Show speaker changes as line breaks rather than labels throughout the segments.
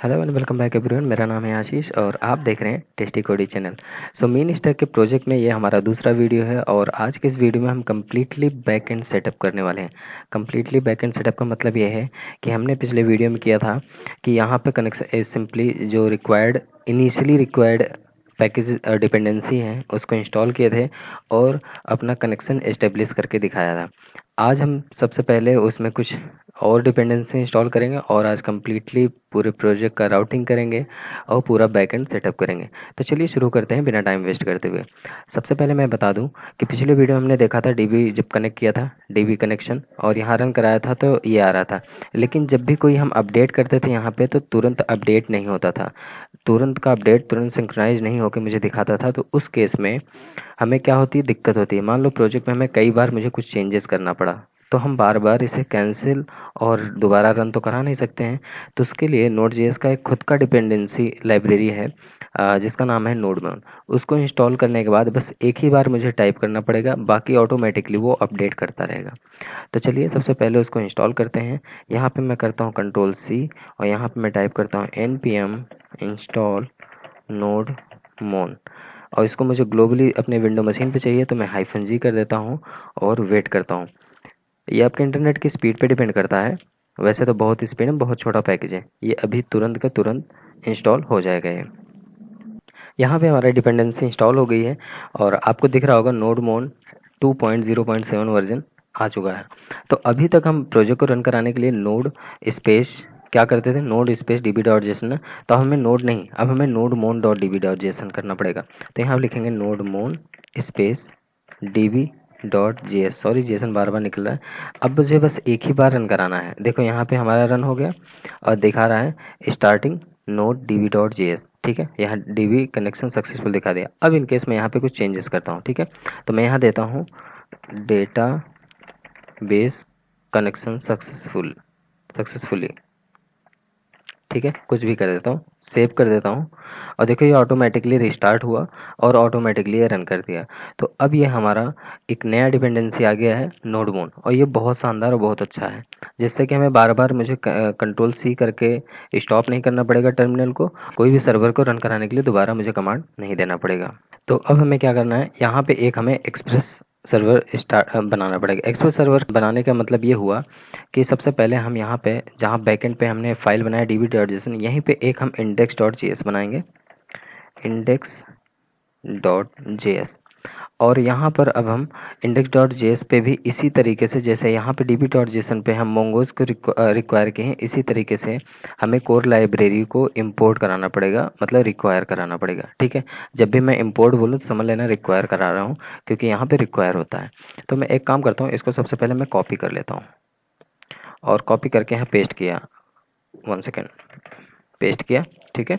Hello and welcome back everyone. मेरा नाम है आशीष और आप देख रहे हैं टेस्टी कोडी चैनल। सो मेन स्टैक के प्रोजेक्ट में ये हमारा दूसरा वीडियो है और आज के इस वीडियो में हम कम्प्लीटली बैक एंड सेटअप करने वाले हैं। कम्प्लीटली बैक एंड सेटअप का मतलब ये है कि हमने पिछले वीडियो में किया था कि यहाँ पे कनेक्शन सिंपली जो इनिशियली रिक्वायर्ड पैकेज डिपेंडेंसी है उसको इंस्टॉल किए थे और अपना कनेक्शन एस्टेब्लिश करके दिखाया था। आज हम सबसे पहले उसमें कुछ और डिपेंडेंसी इंस्टॉल करेंगे और आज कम्प्लीटली पूरे प्रोजेक्ट का राउटिंग करेंगे और पूरा बैकएंड सेटअप करेंगे। तो चलिए शुरू करते हैं बिना टाइम वेस्ट करते हुए। सबसे पहले मैं बता दूं कि पिछले वीडियो में हमने देखा था डीबी जब कनेक्ट किया था डीबी कनेक्शन और यहाँ रन कराया था तो ये आ रहा था, लेकिन जब भी कोई हम अपडेट करते थे यहाँ पे तो तुरंत अपडेट नहीं होता था, तुरंत का अपडेट तुरंत सिंक्रोनाइज नहीं होकर मुझे दिखाता था। तो उस केस में हमें क्या होती है, दिक्कत होती है। मान लो प्रोजेक्ट में हमें कई बार मुझे कुछ चेंजेस करना पड़ा तो हम बार बार इसे कैंसिल और दोबारा रन तो करा नहीं सकते हैं। तो उसके लिए Node.js का एक खुद का डिपेंडेंसी लाइब्रेरी है जिसका नाम है नोडमोन। उसको इंस्टॉल करने के बाद बस एक ही बार मुझे टाइप करना पड़ेगा, बाकी ऑटोमेटिकली वो अपडेट करता रहेगा। तो चलिए सबसे पहले उसको इंस्टॉल करते हैं। यहाँ पे मैं करता हूँ Ctrl+C और यहाँ पे मैं टाइप करता हूँ npm install nodemon और इसको मुझे ग्लोबली अपने विंडो मशीन पे चाहिए तो मैं -G कर देता हूँ और वेट करता हूँ। ये आपके इंटरनेट की स्पीड पे डिपेंड करता है, वैसे तो बहुत स्पीड है, बहुत छोटा पैकेज है, ये अभी तुरंत का तुरंत इंस्टॉल हो जाएगा। ये यहाँ पे हमारा डिपेंडेंसी इंस्टॉल हो गई है और आपको दिख रहा होगा नोडमोन 2.0.7 वर्जन आ चुका है। तो अभी तक हम प्रोजेक्ट को रन कराने के लिए नोड स्पेस क्या करते थे, नोड स्पेस db.json, तो हमें नोड नहीं, अब हमें nodemon.db.json करना पड़ेगा। तो यहाँ लिखेंगे nodemon space db.js, sorry JSON बार बार निकल रहा है। अब मुझे बस एक ही बार रन कराना है। देखो यहाँ पे हमारा रन हो गया और दिखा रहा है स्टार्टिंग नोड db.js, ठीक है। यहाँ db कनेक्शन सक्सेसफुल दिखा दिया। अब इन केस मैं यहाँ पे कुछ चेंजेस करता हूँ, ठीक है। तो मैं यहाँ देता हूँ डेटा बेस कनेक्शन सक्सेसफुली, ठीक है, कुछ भी कर देता हूँ, सेव कर देता हूँ और देखो ये ऑटोमेटिकली रिस्टार्ट हुआ और ऑटोमेटिकली ये रन कर दिया। तो अब ये हमारा एक नया डिपेंडेंसी आ गया है नोडमोन और ये बहुत शानदार और बहुत अच्छा है, जिससे कि हमें बार बार मुझे Ctrl+C करके स्टॉप नहीं करना पड़ेगा टर्मिनल को, कोई भी सर्वर को रन कराने के लिए दोबारा मुझे कमांड नहीं देना पड़ेगा। तो अब हमें क्या करना है, यहाँ पे एक हमें एक्सप्रेस सर्वर स्टार्ट बनाना पड़ेगा। एक्सप्रेस सर्वर बनाने का मतलब ये हुआ कि सबसे पहले हम यहाँ पे जहाँ बैकएंड पे हमने फाइल बनाया db.json, यहीं पे एक हम index.js बनाएंगे, index.js। और यहाँ पर अब हम index.js पे भी इसी तरीके से जैसे यहाँ पे db.json पे हम मोंगोज को रिक्वायर किए हैं, इसी तरीके से हमें कोर लाइब्रेरी को इंपोर्ट कराना पड़ेगा, मतलब रिक्वायर कराना पड़ेगा, ठीक है। जब भी मैं इंपोर्ट बोलूँ तो समझ लेना रिक्वायर करा रहा हूँ, क्योंकि यहाँ पे रिक्वायर होता है। तो मैं एक काम करता हूँ, इसको सबसे पहले मैं कॉपी कर लेता हूँ और कॉपी करके यहाँ पेस्ट किया, 1 सेकेंड, पेस्ट किया, ठीक है।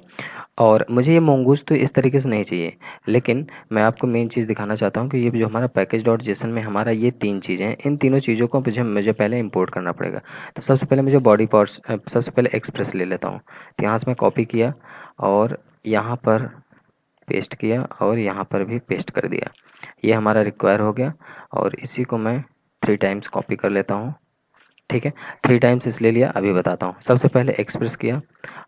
और मुझे ये मोंगूज तो इस तरीके से नहीं चाहिए, लेकिन मैं आपको मेन चीज़ दिखाना चाहता हूँ कि ये जो हमारा पैकेज.json में हमारा ये 3 चीज़ें हैं, इन तीनों चीज़ों को मुझे पहले इंपोर्ट करना पड़ेगा। तो सबसे पहले मुझे बॉडी पार्ट्स, सबसे पहले एक्सप्रेस ले लेता हूँ। तो यहाँ से मैं कॉपी किया और यहाँ पर पेस्ट किया और यहाँ पर भी पेस्ट कर दिया। ये हमारा रिक्वायर हो गया और इसी को मैं 3 टाइम्स कॉपी कर लेता हूँ, ठीक है। 3 टाइम्स इसलिए लिया, अभी बताता हूँ। सबसे पहले एक्सप्रेस किया,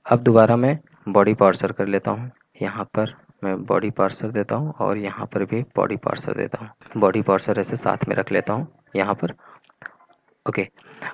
अब दोबारा मैं बॉडी पार्सर कर लेता हूँ। यहाँ पर मैं बॉडी पार्सर देता हूँ और यहाँ पर भी बॉडी पार्सर देता हूँ। बॉडी पार्सर ऐसे साथ में रख लेता हूँ यहाँ पर, ओके।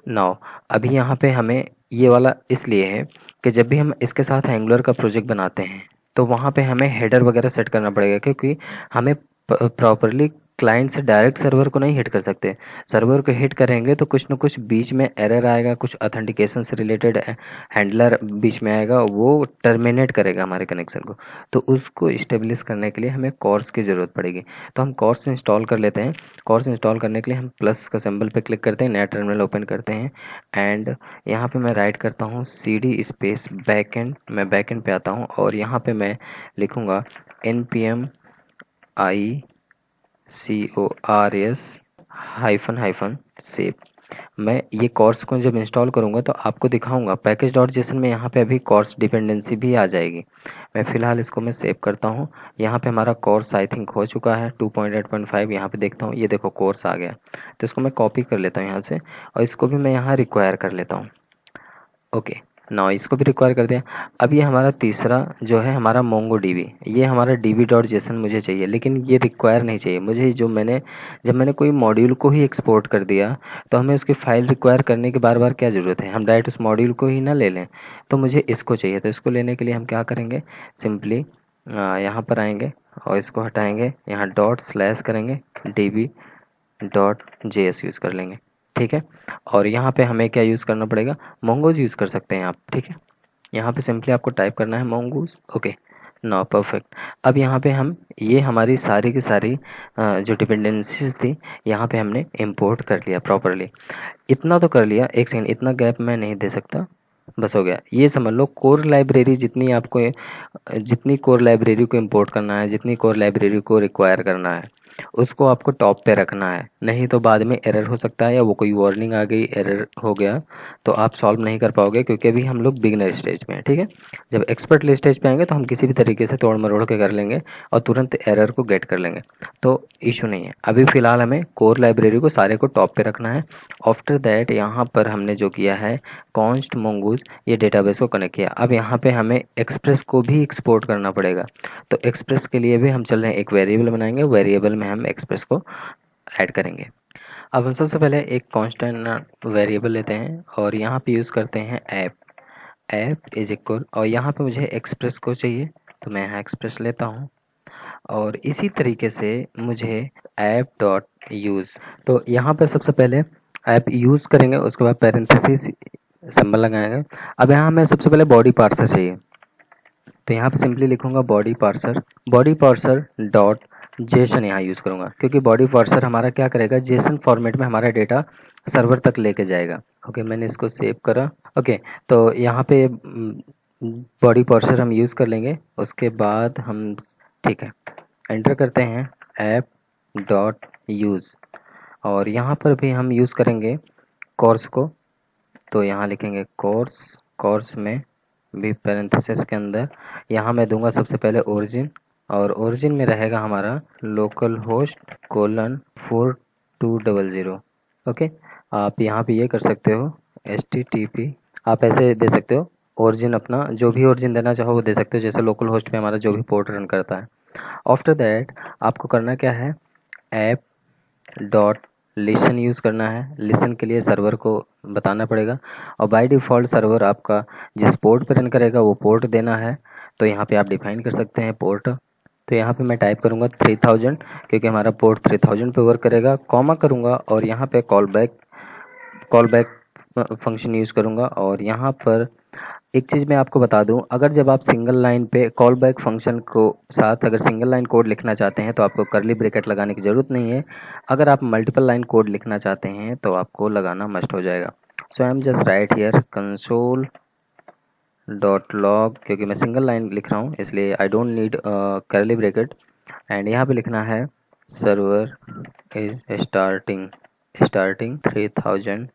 नाउ अभी यहाँ पे हमें ये वाला इसलिए है कि जब भी हम इसके साथ एंगुलर का प्रोजेक्ट बनाते हैं तो वहाँ पे हमें हेडर वगैरह सेट करना पड़ेगा, क्योंकि हमें प्रॉपरली क्लाइंट से डायरेक्ट सर्वर को नहीं हिट कर सकते। सर्वर को हिट करेंगे तो कुछ ना कुछ बीच में एरर आएगा, कुछ ऑथेंटिकेशन से रिलेटेड हैंडलर बीच में आएगा, वो टर्मिनेट करेगा हमारे कनेक्शन को। तो उसको इस्टेब्लिश करने के लिए हमें कॉर्स की ज़रूरत पड़ेगी। तो हम कॉर्स इंस्टॉल कर लेते हैं। कॉर्स इंस्टॉल करने के लिए हम प्लस का सिंबल पे क्लिक करते हैं, नया टर्मिनल ओपन करते हैं एंड यहाँ पे मैं राइट करता हूँ cd स्पेस बैकएंड। मैं बैकएंड पे आता हूँ और यहाँ पे मैं लिखूँगा npm ICORS हाइफन सेव। मैं ये कॉर्स को जब इंस्टॉल करूँगा तो आपको दिखाऊंगा पैकेज.json में यहाँ पे अभी कॉर्स डिपेंडेंसी भी आ जाएगी। मैं फ़िलहाल इसको मैं सेव करता हूँ। यहाँ पे हमारा कोर्स आई थिंक हो चुका है 2.8.5, यहाँ पे देखता हूँ, ये देखो कोर्स आ गया। तो इसको मैं कॉपी कर लेता हूँ यहाँ से और इसको भी मैं यहाँ रिक्वायर कर लेता हूँ, ओके। ना इसको भी रिक्वायर कर दिया। अब ये हमारा तीसरा जो है हमारा मोंगो डीबी, ये हमारा db.json मुझे चाहिए, लेकिन ये रिक्वायर नहीं चाहिए मुझे। जब मैंने कोई मॉड्यूल को ही एक्सपोर्ट कर दिया तो हमें उसकी फाइल रिक्वायर करने की बार बार क्या ज़रूरत है, हम डायरेक्ट उस मॉड्यूल को ही ना ले लें। तो मुझे इसको चाहिए, तो इसको लेने के लिए हम क्या करेंगे, सिंपली यहाँ पर आएंगे और इसको हटाएंगे, यहाँ डॉट/ करेंगे, db.js यूज़ कर लेंगे, ठीक है। और यहाँ पे हमें क्या यूज़ करना पड़ेगा, मोंगोज यूज़ कर सकते हैं आप, ठीक है। यहाँ पे सिंपली आपको टाइप करना है मोंगोज, ओके नो परफेक्ट। अब यहाँ पे हम ये हमारी सारी की सारी जो डिपेंडेंसीज थी यहाँ पे हमने इंपोर्ट कर लिया प्रॉपरली। इतना तो कर लिया, एक सेकंड, इतना गैप मैं नहीं दे सकता, बस हो गया। ये समझ लो कोर लाइब्रेरी जितनी कोर लाइब्रेरी को इंपोर्ट करना है, जितनी कोर लाइब्रेरी को रिक्वायर करना है, उसको आपको टॉप पे रखना है, नहीं तो बाद में एरर हो सकता है, या वो कोई वार्निंग आ गई एरर हो गया तो आप सॉल्व नहीं कर पाओगे, क्योंकि अभी हम लोग बिगनर स्टेज पे हैं, ठीक है। जब एक्सपर्ट स्टेज पे आएंगे तो हम किसी भी तरीके से तोड़ मरोड़ के कर लेंगे और तुरंत एरर को गेट कर लेंगे, तो इशू नहीं है। अभी फिलहाल हमें कोर लाइब्रेरी को सारे को टॉप पे रखना है। आफ्टर दैट यहाँ पर हमने जो किया है कॉन्स्ट मोंगूज, ये डेटाबेस को कनेक्ट किया। अब यहाँ पे हमें एक्सप्रेस को भी एक्सपोर्ट करना पड़ेगा, तो एक्सप्रेस के लिए भी हम चल रहे हैं, एक वेरिएबल बनाएंगे, वेरिएबल में हम एक्सप्रेस को ऐड करेंगे। अब हम सबसे पहले एक कांस्टेंट वेरिएबल लेते हैं और यहाँ पे यूज़ करते हैं ऐप इज इक्वल, और यहाँ पे मुझे एक्सप्रेस को चाहिए तो मैं यहाँ एक्सप्रेस लेता हूँ। और इसी तरीके से मुझे ऐप डॉट यूज़, तो यहाँ पे सबसे पहले ऐप यूज़ करेंगे, उसके बाद पैरेंथेसिस सिंबल लगाएंगे। अब यहाँ हमें सबसे पहले बॉडी पार्सर चाहिए, तो यहाँ पे सिंपली लिखूंगा बॉडी पार्सर डॉट जेसन यहाँ यूज़ करूँगा, क्योंकि बॉडी पार्सर हमारा क्या करेगा, जेसन फॉर्मेट में हमारा डेटा सर्वर तक लेके जाएगा। ओके, मैंने इसको सेव करा। ओके, तो यहाँ पे बॉडी पार्सर हम यूज़ कर लेंगे, उसके बाद हम, ठीक है, एंटर करते हैं ऐप डॉट यूज़, और यहाँ पर भी हम यूज़ करेंगे कोर्स को, तो यहाँ लिखेंगे कोर्स में भी पैरेंथेसिस के अंदर यहाँ मैं दूंगा सबसे पहले ओरिजिन, और ओरिजिन में रहेगा हमारा लोकल होस्ट :4200। ओके, आप यहाँ पे ये कर सकते हो HTTP, आप ऐसे दे सकते हो, ओरिजिन अपना जो भी ओरिजिन देना चाहो वो दे सकते हो, जैसे लोकल होस्ट पे हमारा जो भी पोर्ट रन करता है। आफ्टर दैट आपको करना क्या है, ऐप डॉट लिसन यूज़ करना है। लिसन के लिए सर्वर को बताना पड़ेगा, और बाय डिफ़ॉल्ट सर्वर आपका जिस पोर्ट पर रन करेगा वो पोर्ट देना है, तो यहाँ पे आप डिफाइन कर सकते हैं पोर्ट। तो यहाँ पे मैं टाइप करूँगा 3000, क्योंकि हमारा पोर्ट 3000 पे वर्क करेगा, कॉमा करूँगा और यहाँ पे कॉल बैक फंक्शन यूज़ करूँगा। और यहाँ पर एक चीज़ मैं आपको बता दूं, अगर जब आप सिंगल लाइन पे कॉल बैक फंक्शन को साथ अगर सिंगल लाइन कोड लिखना चाहते हैं तो आपको करली ब्रैकेट लगाने की ज़रूरत नहीं है। अगर आप मल्टीपल लाइन कोड लिखना चाहते हैं तो आपको लगाना मस्ट हो जाएगा। So I am just write here console dot log, क्योंकि मैं सिंगल लाइन लिख रहा हूँ इसलिए I don't need curly bracket. And यहाँ पे लिखना है सर्वर इज स्टार्टिंग 3000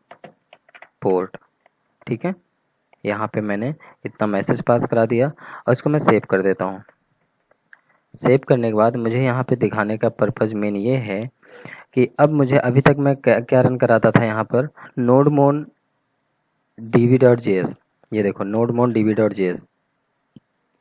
पोर्ट, ठीक है। यहाँ पे मैंने इतना मैसेज पास करा दिया और इसको मैं सेव कर देता हूँ। सेव करने के बाद मुझे यहाँ पे दिखाने का पर्पज़ मेन ये है कि अब मुझे, अभी तक मैं क्या रन कराता था यहाँ पर, nodemon db.js, ये देखो nodemon db.js,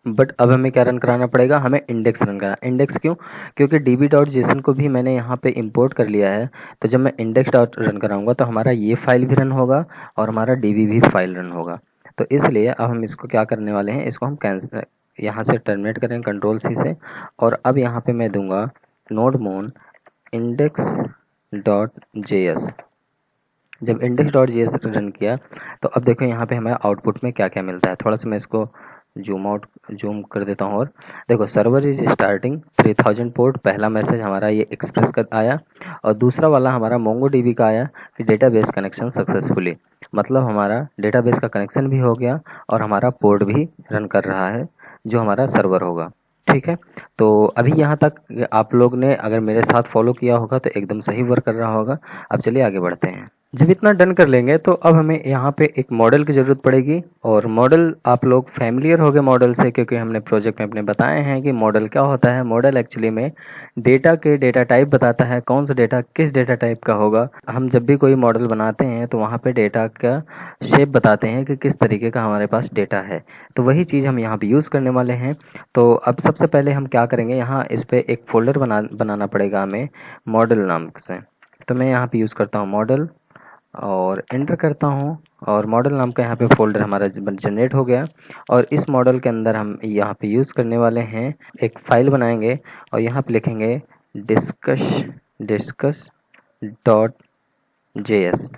बट अब हमें क्या रन कराना पड़ेगा, हमें इंडेक्स रन करना। इंडेक्स क्यों, क्योंकि db.json को भी मैंने यहाँ पे इंपोर्ट कर लिया है, तो जब मैं इंडेक्स डॉट रन कराऊंगा तो हमारा ये फाइल भी रन होगा और हमारा db भी फाइल रन होगा। तो इसलिए अब हम इसको क्या करने वाले हैं, इसको हम कैंसिल, यहाँ से टर्मिनेट करें कंट्रोल-C से, और अब यहाँ पे मैं दूंगा nodemon index.js। जब index.js रन किया तो अब देखो यहाँ पे हमारे आउटपुट में क्या क्या मिलता है। थोड़ा सा मैं इसको जूम कर देता हूँ, और देखो सर्वर इज स्टार्टिंग 3000 पोर्ट, पहला मैसेज हमारा ये एक्सप्रेस का आया, और दूसरा वाला हमारा मोंगोडीबी का आया कि डेटाबेस कनेक्शन सक्सेसफुली, मतलब हमारा डेटाबेस का कनेक्शन भी हो गया और हमारा पोर्ट भी रन कर रहा है जो हमारा सर्वर होगा, ठीक है। तो अभी यहाँ तक आप लोग ने अगर मेरे साथ फॉलो किया होगा तो एकदम सही वर्क कर रहा होगा। अब चलिए आगे बढ़ते हैं। जब इतना डन कर लेंगे तो अब हमें यहाँ पे एक मॉडल की ज़रूरत पड़ेगी, और मॉडल आप लोग फैमिलियर हो गए मॉडल से, क्योंकि हमने प्रोजेक्ट में अपने बताए हैं कि मॉडल क्या होता है। मॉडल एक्चुअली में डेटा के डेटा टाइप बताता है, कौन सा डेटा किस डेटा टाइप का होगा। हम जब भी कोई मॉडल बनाते हैं तो वहाँ पे डेटा का शेप बताते हैं कि किस तरीके का हमारे पास डेटा है, तो वही चीज़ हम यहाँ पे यूज़ करने वाले हैं। तो अब सबसे पहले हम क्या करेंगे, यहाँ इस पर एक फोल्डर बनाना पड़ेगा हमें मॉडल नाम से। तो मैं यहाँ पे यूज़ करता हूँ मॉडल और एंटर करता हूँ, और मॉडल नाम का यहाँ पे फोल्डर हमारा जनरेट हो गया। और इस मॉडल के अंदर हम यहाँ पे यूज़ करने वाले हैं, एक फाइल बनाएंगे और यहाँ पे लिखेंगे डिस्कस डॉट जेएस।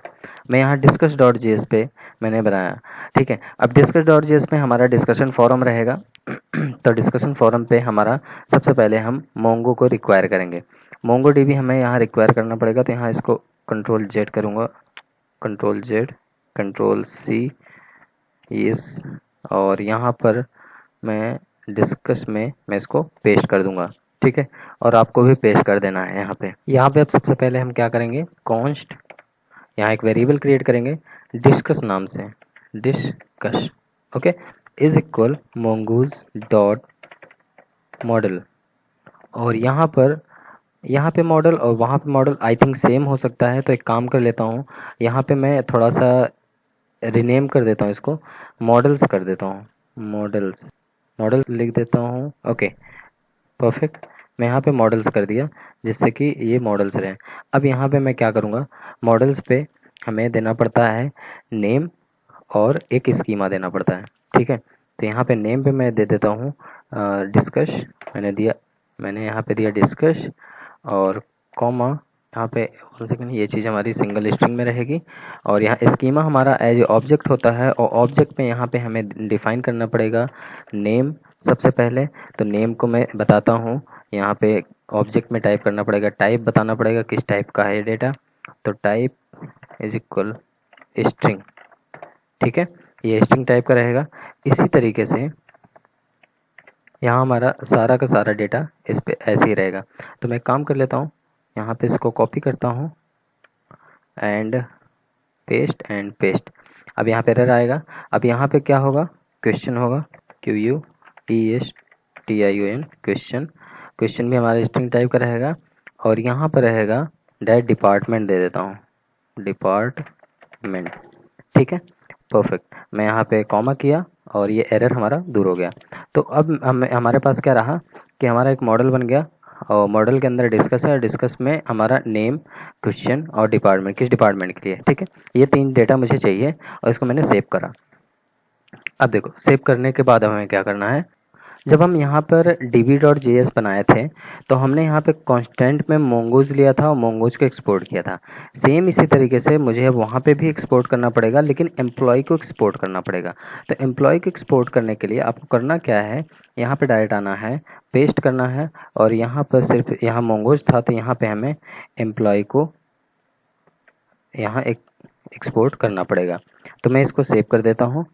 मैं यहाँ डिस्कस डॉट जेएस पे मैंने बनाया, ठीक है। अब डिस्कस डॉट जेएस पे हमारा डिस्कशन फॉरम रहेगा। तो डिस्कशन फॉरम पे हमारा सबसे पहले हम मोंगो को रिक्वायर करेंगे। मोंगो डीबी हमें यहाँ रिक्वायर करना पड़ेगा, तो यहाँ इसको कंट्रोल जेड करूँगा, control Z, control C, yes, और यहाँ पर मैं डिस्कस में मैं इसको पेस्ट कर दूंगा, ठीक है। और आपको भी पेस्ट कर देना है यहाँ पे। अब सबसे पहले हम क्या करेंगे, कॉन्स्ट, यहाँ एक वेरिएबल क्रिएट करेंगे डिस्कस नाम से, discuss, okay, is equal mongoose dot model. और यहाँ पे मॉडल और वहाँ पे मॉडल आई थिंक सेम हो सकता है, तो एक काम कर लेता हूँ, यहाँ पे मैं थोड़ा सा रिनेम कर देता हूँ, इसको मॉडल्स कर देता हूँ, मॉडल्स लिख देता हूँ, ओके, परफेक्ट। मैं यहाँ पे मॉडल्स कर दिया जिससे कि ये मॉडल्स रहे। अब यहाँ पे मैं क्या करूँगा, मॉडल्स पे हमें देना पड़ता है नेम और एक स्कीमा देना पड़ता है, ठीक है। तो यहाँ पे नेम पे मैं दे देता हूँ डिस्कस, मैंने यहाँ पे दिया डिस्कस, और कॉमा यहाँ पे 1 सेकंड, ये चीज़ हमारी सिंगल स्ट्रिंग में रहेगी। और यहाँ स्कीमा हमारा एज ऑब्जेक्ट होता है, और ऑब्जेक्ट पे यहाँ पे हमें डिफाइन करना पड़ेगा नेम सबसे पहले। तो नेम को मैं बताता हूँ, यहाँ पे ऑब्जेक्ट में टाइप करना पड़ेगा, टाइप बताना पड़ेगा किस टाइप का है डेटा, तो टाइप इज इक्वल स्ट्रिंग, ठीक है, ये स्ट्रिंग टाइप का रहेगा। इसी तरीके से यहाँ हमारा सारा का सारा डेटा इस पे ऐसे ही रहेगा। तो मैं काम कर लेता हूँ, यहाँ पे इसको कॉपी करता हूँ एंड पेस्ट। अब यहाँ पे एरर आएगा। अब यहाँ पे क्या होगा, क्वेश्चन होगा, QUESTION, क्वेश्चन भी हमारा स्ट्रिंग टाइप का रहेगा। और यहाँ पर रहेगा डिपार्टमेंट, दे देता हूँ डिपार्टमेंट, ठीक है, परफेक्ट। मैं यहाँ पे कॉमा किया और ये एरर हमारा दूर हो गया। तो अब हमारे पास क्या रहा कि हमारा एक मॉडल बन गया, और मॉडल के अंदर डिस्कस है, डिस्कस में हमारा नेम, क्वेश्चन और डिपार्टमेंट, किस डिपार्टमेंट के लिए, ठीक है। ये 3 डेटा मुझे चाहिए और इसको मैंने सेव करा। अब देखो, सेव करने के बाद हमें क्या करना है, जब हम यहाँ पर db.js बनाए थे तो हमने यहाँ पे कांस्टेंट में mongoose लिया था और mongoose को एक्सपोर्ट किया था। सेम इसी तरीके से मुझे अब वहाँ पे भी एक्सपोर्ट करना पड़ेगा, लेकिन एम्प्लॉय को एक्सपोर्ट करना पड़ेगा। तो एम्प्लॉय को एक्सपोर्ट करने के लिए आपको करना क्या है, यहाँ पे डायरेक्ट आना है, पेस्ट करना है, और यहाँ पर सिर्फ यहाँ mongoose था तो यहाँ पे हमें एम्प्लॉय को यहाँ एक्सपोर्ट करना पड़ेगा। तो मैं इसको सेव कर देता हूँ,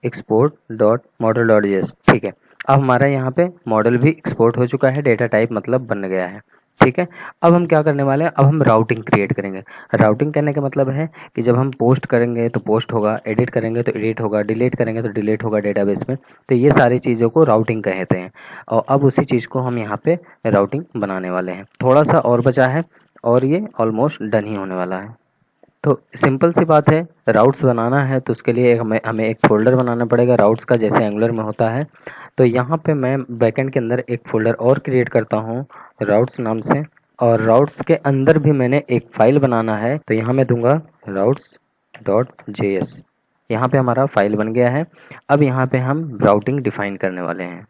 export.model.js, ठीक है। अब हमारा यहाँ पे मॉडल भी एक्सपोर्ट हो चुका है, डेटा टाइप मतलब बन गया है, ठीक है। अब हम क्या करने वाले हैं, अब हम राउटिंग क्रिएट करेंगे। राउटिंग करने का मतलब है कि जब हम पोस्ट करेंगे तो पोस्ट होगा, एडिट करेंगे तो एडिट होगा, डिलीट करेंगे तो डिलीट होगा डेटाबेस में। तो ये सारी चीज़ों को राउटिंग कहते हैं, और अब उसी चीज़ को हम यहाँ पे राउटिंग बनाने वाले हैं। थोड़ा सा और बचा है और ये ऑलमोस्ट डन ही होने वाला है। तो सिंपल सी बात है, राउट्स बनाना है तो उसके लिए हमें एक फ़ोल्डर बनाना पड़ेगा राउट्स का, जैसे एंगुलर में होता है। तो यहाँ पे मैं बैकएंड के अंदर एक फ़ोल्डर और क्रिएट करता हूँ राउट्स नाम से, और राउट्स के अंदर भी मैंने एक फ़ाइल बनाना है। तो यहाँ मैं दूंगा routes.js। यहाँ पे हमारा फाइल बन गया है। अब यहाँ पे हम राउटिंग डिफाइन करने वाले हैं।